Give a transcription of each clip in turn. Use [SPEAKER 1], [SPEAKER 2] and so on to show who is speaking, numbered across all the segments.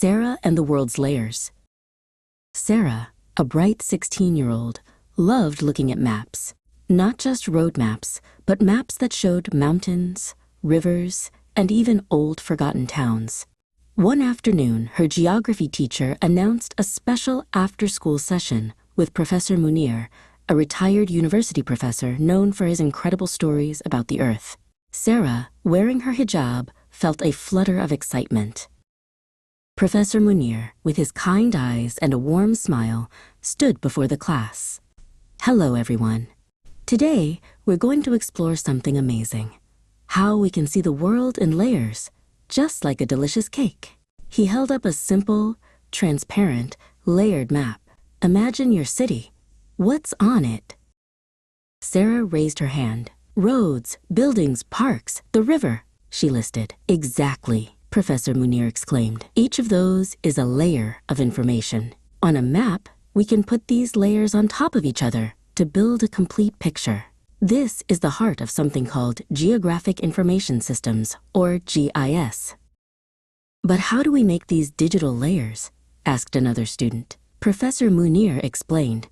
[SPEAKER 1] Sarah and the World's Layers. Sarah, a bright 16-year-old, loved looking at maps. Not just road maps, but maps that showed mountains, rivers, and even old forgotten towns. One afternoon, her geography teacher announced a special after-school session with Professor Munir, a retired university professor known for his incredible stories about the Earth. Sarah, wearing her hijab, felt a flutter of excitement. Professor Munir, with his kind eyes and a warm smile, stood before the class. Hello, everyone. Today, we're going to explore something amazing. How we can see the world in layers, just like a delicious cake. He held up a simple, transparent, layered map. Imagine your city. What's on it? Sarah raised her hand. Roads, buildings, parks, the river, she listed. Exactly, Professor Munir exclaimed. Each of those is a layer of information. On a map, we can put these layers on top of each other to build a complete picture. This is the heart of something called Geographic Information Systems, or GIS. But how do we make these digital layers? Asked another student. Professor Munir explained.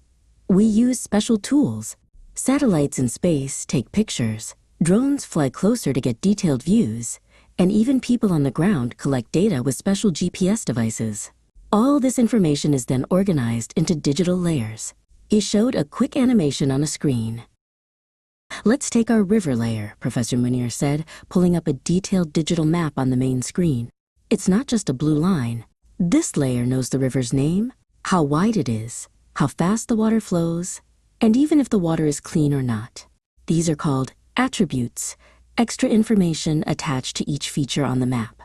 [SPEAKER 1] We use special tools. Satellites in space take pictures, drones fly closer to get detailed views, and even people on the ground collect data with special GPS devices. All this information is then organized into digital layers. He showed a quick animation on a screen. Let's take our river layer, Professor Munir said, pulling up a detailed digital map on the main screen. It's not just a blue line. This layer knows the river's name, how wide it is, how fast the water flows, and even if the water is clean or not. These are called attributes, extra information attached to each feature on the map.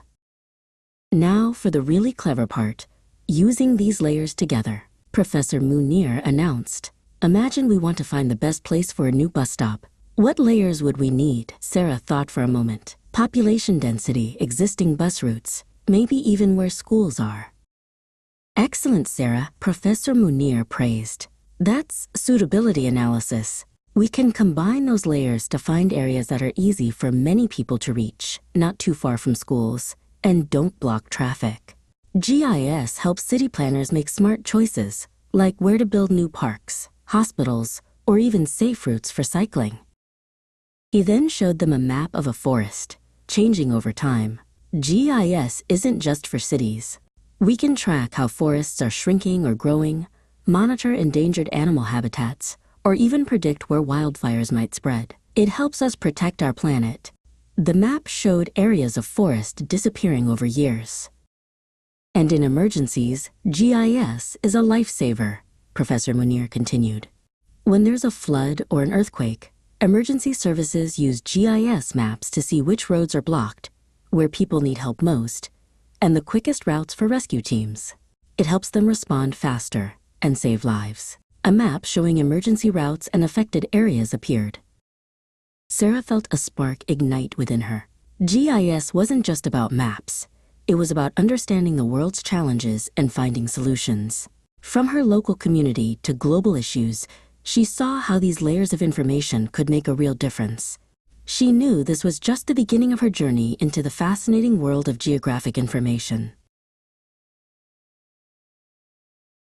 [SPEAKER 1] Now for the really clever part, using these layers together. Professor Munir announced, imagine we want to find the best place for a new bus stop. What layers would we need? Sarah thought for a moment. Population density, existing bus routes, maybe even where schools are. Excellent, Sarah, Professor Munir praised. That's suitability analysis. We can combine those layers to find areas that are easy for many people to reach, not too far from schools, and don't block traffic. GIS helps city planners make smart choices, like where to build new parks, hospitals, or even safe routes for cycling. He then showed them a map of a forest, changing over time. GIS isn't just for cities. We can track how forests are shrinking or growing, monitor endangered animal habitats, or even predict where wildfires might spread. It helps us protect our planet. The map showed areas of forest disappearing over years. And in emergencies, GIS is a lifesaver, Professor Munir continued. When there's a flood or an earthquake, emergency services use GIS maps to see which roads are blocked, where people need help most, and the quickest routes for rescue teams. It helps them respond faster and save lives. A map showing emergency routes and affected areas appeared. Sarah felt a spark ignite within her. GIS wasn't just about maps. It was about understanding the world's challenges and finding solutions. From her local community to global issues, she saw how these layers of information could make a real difference. She knew this was just the beginning of her journey into the fascinating world of geographic information.